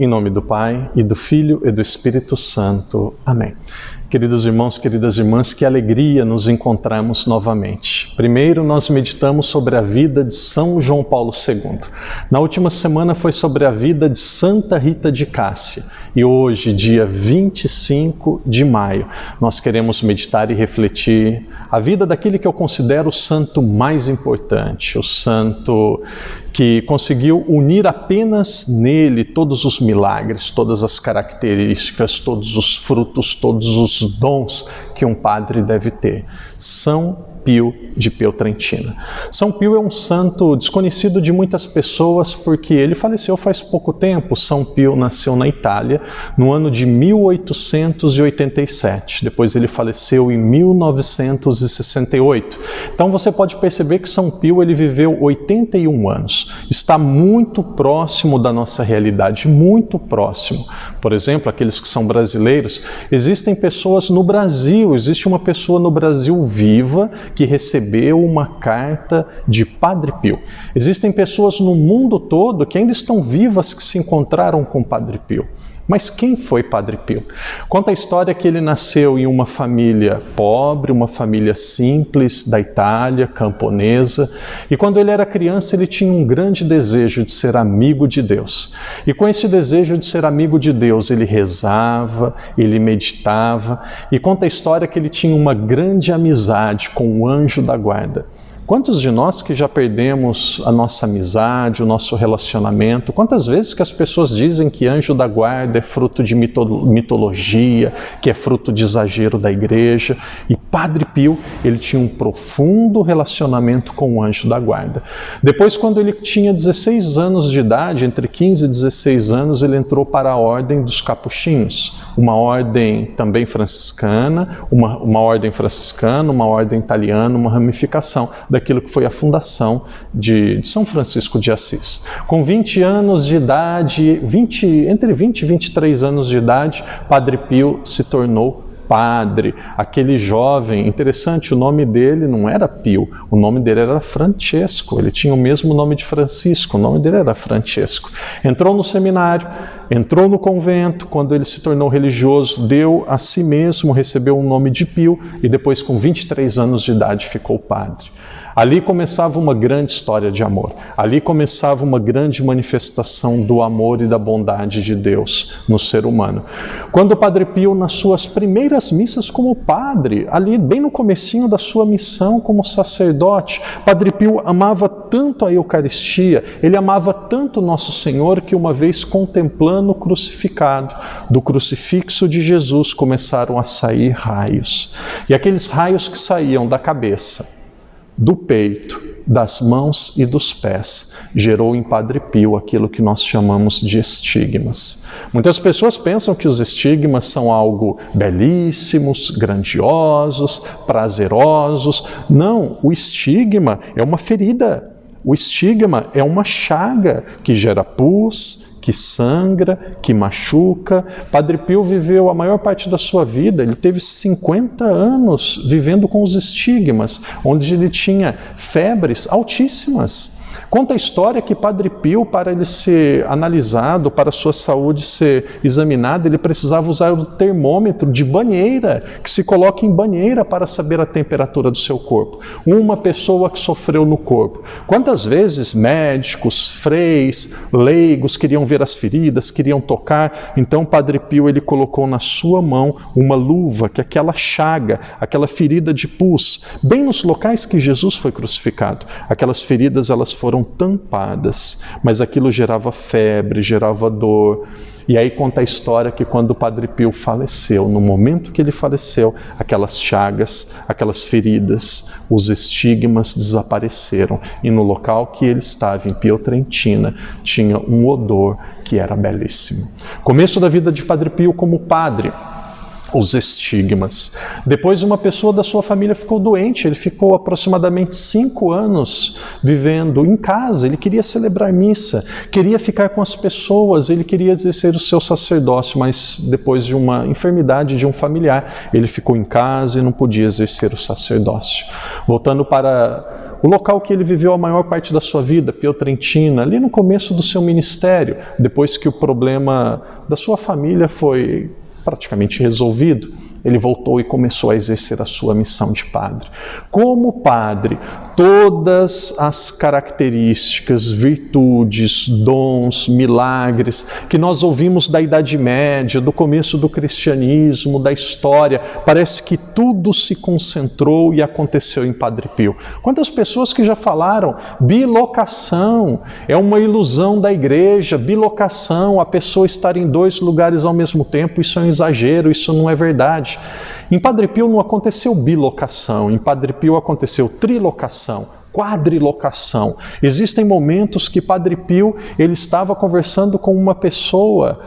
Em nome do Pai, e do Filho, e do Espírito Santo. Amém. Queridos irmãos, queridas irmãs, que alegria nos encontrarmos novamente. Primeiro, nós meditamos sobre a vida de São João Paulo II. Na última semana foi sobre a vida de Santa Rita de Cássia. E hoje, dia 25 de maio, nós queremos meditar e refletir a vida daquele que eu considero o santo mais importante, o santo que conseguiu unir apenas nele todos os milagres, todas as características, todos os frutos, todos os dons que um padre deve ter. São Pio de Pietrelcina. São Pio é um santo desconhecido de muitas pessoas porque ele faleceu faz pouco tempo. São Pio nasceu na Itália no ano de 1887. Depois ele faleceu em 1968. Então você pode perceber que São Pio ele viveu 81 anos. Está muito próximo da nossa realidade, muito próximo. Por exemplo, aqueles que são brasileiros, existem pessoas no Brasil, existe uma pessoa no Brasil viva que recebeu uma carta de Padre Pio. Existem pessoas no mundo todo que ainda estão vivas que se encontraram com Padre Pio. Mas quem foi Padre Pio? Conta a história que ele nasceu em uma família pobre, uma família simples da Itália, camponesa, e quando ele era criança ele tinha um grande desejo de ser amigo de Deus. E com esse desejo de ser amigo de Deus, ele rezava, ele meditava, e conta a história que ele tinha uma grande amizade com o anjo da guarda. Quantos de nós que já perdemos a nossa amizade, o nosso relacionamento? Quantas vezes que as pessoas dizem que anjo da guarda é fruto de mitologia, que é fruto de exagero da igreja? E Padre Pio, ele tinha um profundo relacionamento com o anjo da guarda. Depois, quando ele tinha 16 anos de idade, entre 15 e 16 anos, ele entrou para a Ordem dos Capuchinhos, uma ordem também franciscana, uma ordem franciscana, uma ordem italiana, uma ramificação daquilo que foi a fundação de São Francisco de Assis. Com 20 anos de idade, entre 20 e 23 anos de idade, Padre Pio se tornou padre. Aquele jovem, interessante, o nome dele não era Pio, o nome dele era Francesco, ele tinha o mesmo nome de Francisco, o nome dele era Francesco. Entrou no seminário, entrou no convento, quando ele se tornou religioso, deu a si mesmo, recebeu o nome de Pio e depois com 23 anos de idade ficou padre. Ali começava uma grande história de amor. Ali começava uma grande manifestação do amor e da bondade de Deus no ser humano. Quando o Padre Pio, nas suas primeiras missas como padre, ali bem no comecinho da sua missão como sacerdote, Padre Pio amava tanto a Eucaristia, ele amava tanto Nosso Senhor que uma vez contemplando o crucificado, do crucifixo de Jesus começaram a sair raios. E aqueles raios que saíam da cabeça, do peito, das mãos e dos pés, gerou em Padre Pio aquilo que nós chamamos de estigmas. Muitas pessoas pensam que os estigmas são algo belíssimos, grandiosos, prazerosos. Não, o estigma é uma ferida. O estigma é uma chaga que gera pus, que sangra, que machuca. Padre Pio viveu a maior parte da sua vida, ele teve 50 anos vivendo com os estigmas, onde ele tinha febres altíssimas. Conta a história que Padre Pio, para ele ser analisado, para a sua saúde ser examinada, ele precisava usar o termômetro de banheira, que se coloca em banheira para saber a temperatura do seu corpo. Uma pessoa que sofreu no corpo. Quantas vezes médicos, freis, leigos queriam ver as feridas, queriam tocar? Então Padre Pio ele colocou na sua mão uma luva, que é aquela chaga, aquela ferida de pus, bem nos locais que Jesus foi crucificado. Aquelas feridas elas foram tampadas, mas aquilo gerava febre, gerava dor. E aí conta a história que quando o Padre Pio faleceu, no momento que ele faleceu, aquelas chagas, aquelas feridas, os estigmas desapareceram. E no local que ele estava, em Pietrelcina, tinha um odor que era belíssimo. Começo da vida de Padre Pio como padre. Os estigmas. Depois uma pessoa da sua família ficou doente, ele ficou aproximadamente 5 anos vivendo em casa, ele queria celebrar missa, queria ficar com as pessoas, ele queria exercer o seu sacerdócio, mas depois de uma enfermidade de um familiar, ele ficou em casa e não podia exercer o sacerdócio. Voltando para o local que ele viveu a maior parte da sua vida, Pietrantina, ali no começo do seu ministério, depois que o problema da sua família foi praticamente resolvido, ele voltou e começou a exercer a sua missão de padre. Como padre, todas as características, virtudes, dons, milagres que nós ouvimos da Idade Média, do começo do cristianismo, da história, parece que tudo se concentrou e aconteceu em Padre Pio. Quantas pessoas que já falaram, bilocação é uma ilusão da igreja, bilocação, a pessoa estar em dois lugares ao mesmo tempo, isso é um exagero, isso não é verdade. Em Padre Pio não aconteceu bilocação, em Padre Pio aconteceu trilocação, quadrilocação. Existem momentos que Padre Pio ele estava conversando com uma pessoa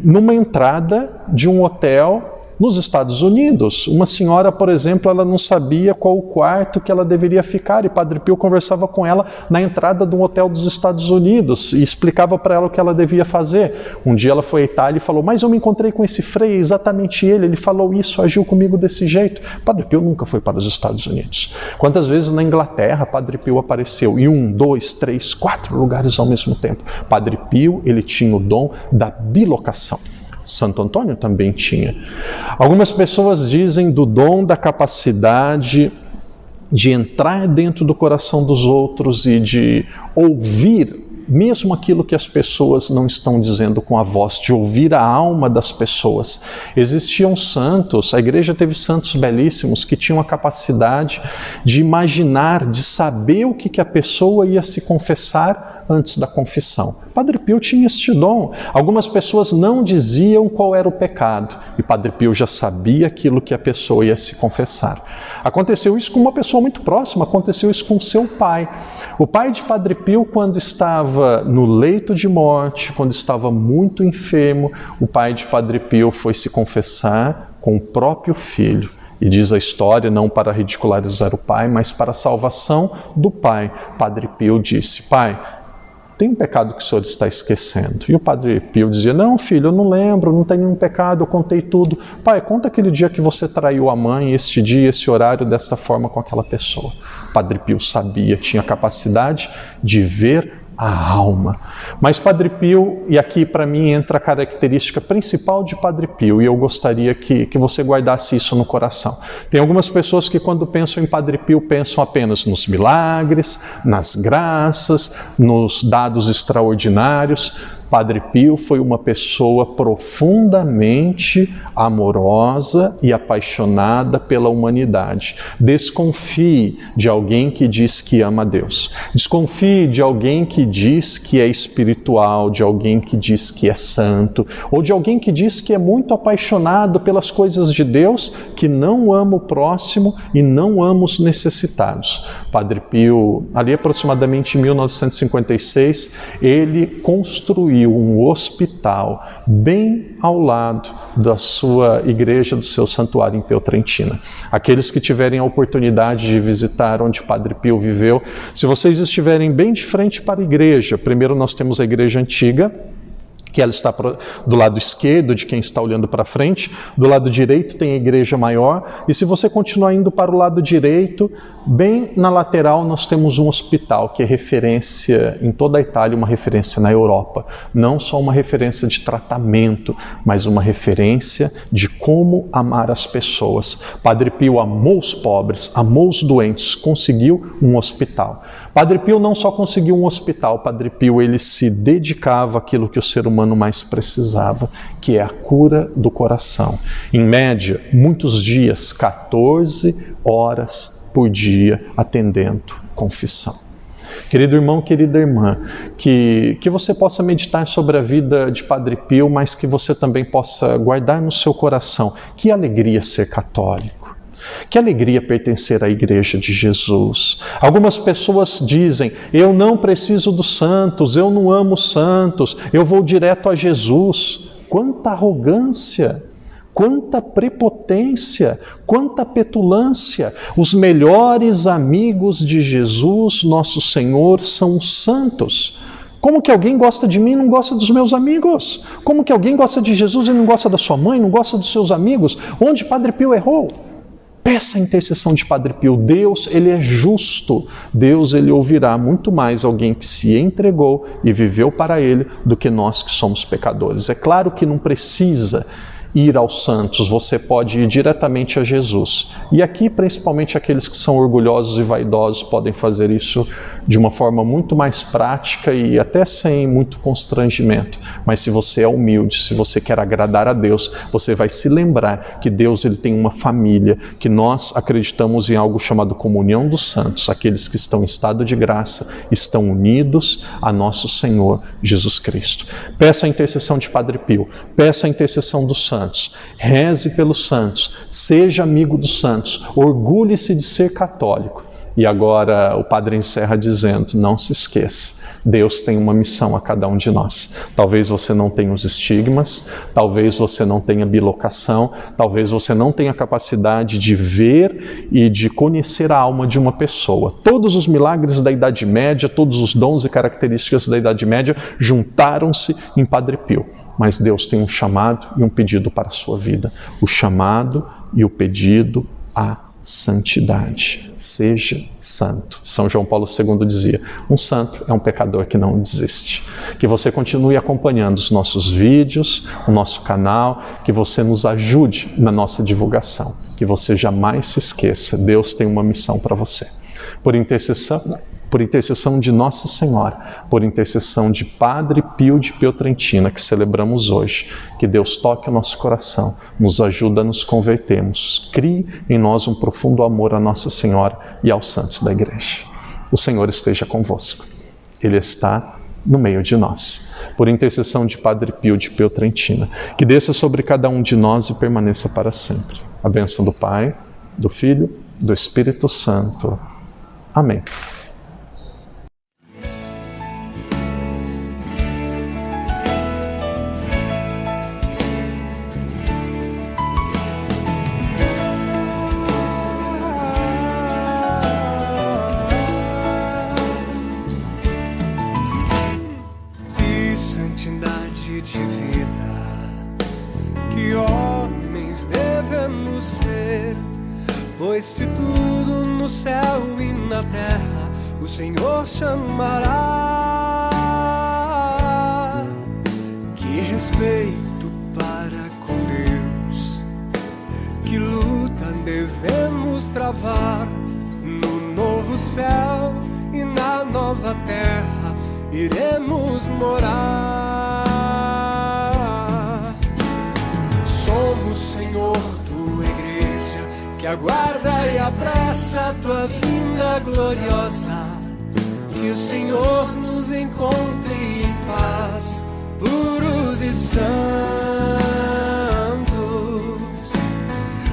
numa entrada de um hotel nos Estados Unidos. Uma senhora, por exemplo, ela não sabia qual o quarto que ela deveria ficar e Padre Pio conversava com ela na entrada de um hotel dos Estados Unidos e explicava para ela o que ela devia fazer. Um dia ela foi à Itália e falou, mas eu me encontrei com esse frei, exatamente ele falou isso, agiu comigo desse jeito. Padre Pio nunca foi para os Estados Unidos. Quantas vezes na Inglaterra Padre Pio apareceu em 1, 2, 3, 4 lugares ao mesmo tempo. Padre Pio, ele tinha o dom da bilocação. Santo Antônio também tinha. Algumas pessoas dizem do dom da capacidade de entrar dentro do coração dos outros e de ouvir mesmo aquilo que as pessoas não estão dizendo com a voz, de ouvir a alma das pessoas. Existiam santos, a igreja teve santos belíssimos que tinham a capacidade de imaginar, de saber o que a pessoa ia se confessar antes da confissão. Padre Pio tinha este dom. Algumas pessoas não diziam qual era o pecado e Padre Pio já sabia aquilo que a pessoa ia se confessar. Aconteceu isso com uma pessoa muito próxima, aconteceu isso com seu pai. O pai de Padre Pio, quando estava no leito de morte, quando estava muito enfermo, o pai de Padre Pio foi se confessar com o próprio filho. E diz a história, não para ridicularizar o pai, mas para a salvação do pai. Padre Pio disse, pai, tem um pecado que o senhor está esquecendo. E o Padre Pio dizia, não filho, eu não lembro, não tem nenhum pecado, eu contei tudo. Pai, conta aquele dia que você traiu a mãe, este dia, esse horário, desta forma com aquela pessoa. Padre Pio sabia, tinha capacidade de ver a alma. Mas Padre Pio, e aqui para mim entra a característica principal de Padre Pio, e eu gostaria que você guardasse isso no coração. Tem algumas pessoas que quando pensam em Padre Pio, pensam apenas nos milagres, nas graças, nos dados extraordinários. Padre Pio foi uma pessoa profundamente amorosa e apaixonada pela humanidade. Desconfie de alguém que diz que ama a Deus. Desconfie de alguém que diz que é espiritual, de alguém que diz que é santo, ou de alguém que diz que é muito apaixonado pelas coisas de Deus, que não ama o próximo e não ama os necessitados. Padre Pio, ali aproximadamente em 1956, ele construiu um hospital bem ao lado da sua igreja, do seu santuário em Pietrantina. Aqueles que tiverem a oportunidade de visitar onde Padre Pio viveu, se vocês estiverem bem de frente para a igreja, primeiro nós temos a igreja antiga, que ela está do lado esquerdo de quem está olhando para frente, do lado direito tem a igreja maior, e se você continuar indo para o lado direito, bem na lateral nós temos um hospital, que é referência em toda a Itália, uma referência na Europa. Não só uma referência de tratamento, mas uma referência de como amar as pessoas. Padre Pio amou os pobres, amou os doentes, conseguiu um hospital. Padre Pio não só conseguiu um hospital, Padre Pio ele se dedicava àquilo que o ser humano mais precisava, que é a cura do coração. Em média, muitos dias, 14 horas por dia, atendendo confissão. Querido irmão, querida irmã, que você possa meditar sobre a vida de Padre Pio, mas que você também possa guardar no seu coração. Que alegria ser católico. Que alegria pertencer à Igreja de Jesus. Algumas pessoas dizem, eu não preciso dos santos, eu não amo os santos, eu vou direto a Jesus. Quanta arrogância, quanta prepotência, quanta petulância. Os melhores amigos de Jesus, nosso Senhor, são os santos. Como que alguém gosta de mim e não gosta dos meus amigos? Como que alguém gosta de Jesus e não gosta da sua mãe, não gosta dos seus amigos? Onde Padre Pio errou? Peça a intercessão de Padre Pio. Deus, Ele é justo. Deus, Ele ouvirá muito mais alguém que se entregou e viveu para Ele do que nós que somos pecadores. É claro que não precisa ir aos santos, você pode ir diretamente a Jesus. E aqui, principalmente aqueles que são orgulhosos e vaidosos, podem fazer isso de uma forma muito mais prática e até sem muito constrangimento. Mas se você é humilde, se você quer agradar a Deus, você vai se lembrar que Deus, Ele tem uma família, que nós acreditamos em algo chamado comunhão dos santos. Aqueles que estão em estado de graça estão unidos a nosso Senhor Jesus Cristo. Peça a intercessão de Padre Pio, peça a intercessão dos santos. Reze pelos santos, seja amigo dos santos, orgulhe-se de ser católico. E agora o padre encerra dizendo, não se esqueça, Deus tem uma missão a cada um de nós. Talvez você não tenha os estigmas, talvez você não tenha bilocação, talvez você não tenha capacidade de ver e de conhecer a alma de uma pessoa. Todos os milagres da Idade Média, todos os dons e características da Idade Média juntaram-se em Padre Pio. Mas Deus tem um chamado e um pedido para a sua vida. O chamado e o pedido à santidade. Seja santo. São João Paulo II dizia, um santo é um pecador que não desiste. Que você continue acompanhando os nossos vídeos, o nosso canal, que você nos ajude na nossa divulgação. Que você jamais se esqueça, Deus tem uma missão para você. Por intercessão de Nossa Senhora, por intercessão de Padre Pio de Pietrelcina, que celebramos hoje, que Deus toque o nosso coração, nos ajude a nos convertermos, crie em nós um profundo amor a Nossa Senhora e aos santos da Igreja. O Senhor esteja convosco, Ele está no meio de nós. Por intercessão de Padre Pio de Pietrelcina, que desça sobre cada um de nós e permaneça para sempre. A bênção do Pai, do Filho, do Espírito Santo. Amém. Santidade de vida, que homens devemos ser, pois se tudo no céu e na terra o Senhor chamará. Que respeito para com Deus, que luta devemos travar no novo céu e na nova terra iremos morar. Somos, Senhor, tua igreja, que aguarda e apressa a tua vinda gloriosa. Que o Senhor nos encontre em paz, puros e santos.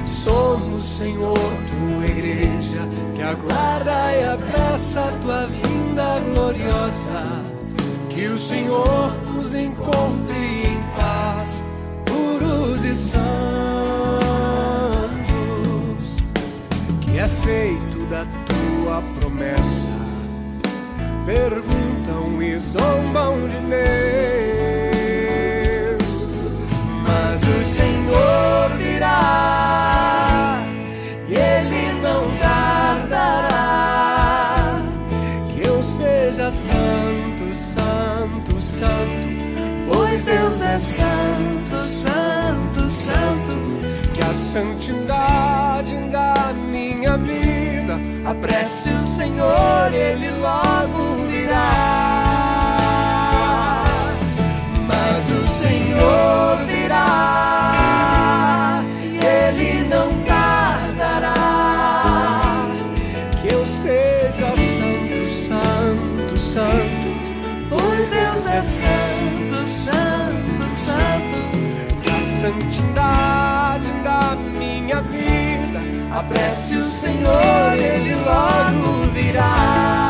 Somos, Senhor, tua igreja, que aguarda e apressa a tua vinda gloriosa. Que o Senhor nos encontre em paz, puros e santos. Que é feito da tua promessa, perguntam e zombam de Deus. Mas o Senhor virá e Ele não tardará. Que eu seja santo, santo, santo, pois Deus é santo, santo, santo. Que a santidade da minha vida apresse o Senhor, Ele logo virá. Mas o Senhor virá e Ele não tardará. Que eu seja santo, santo, santo, pois Deus é santo, santo, santo. Que a santidade da minha vida apresse o Senhor, Ele logo virá.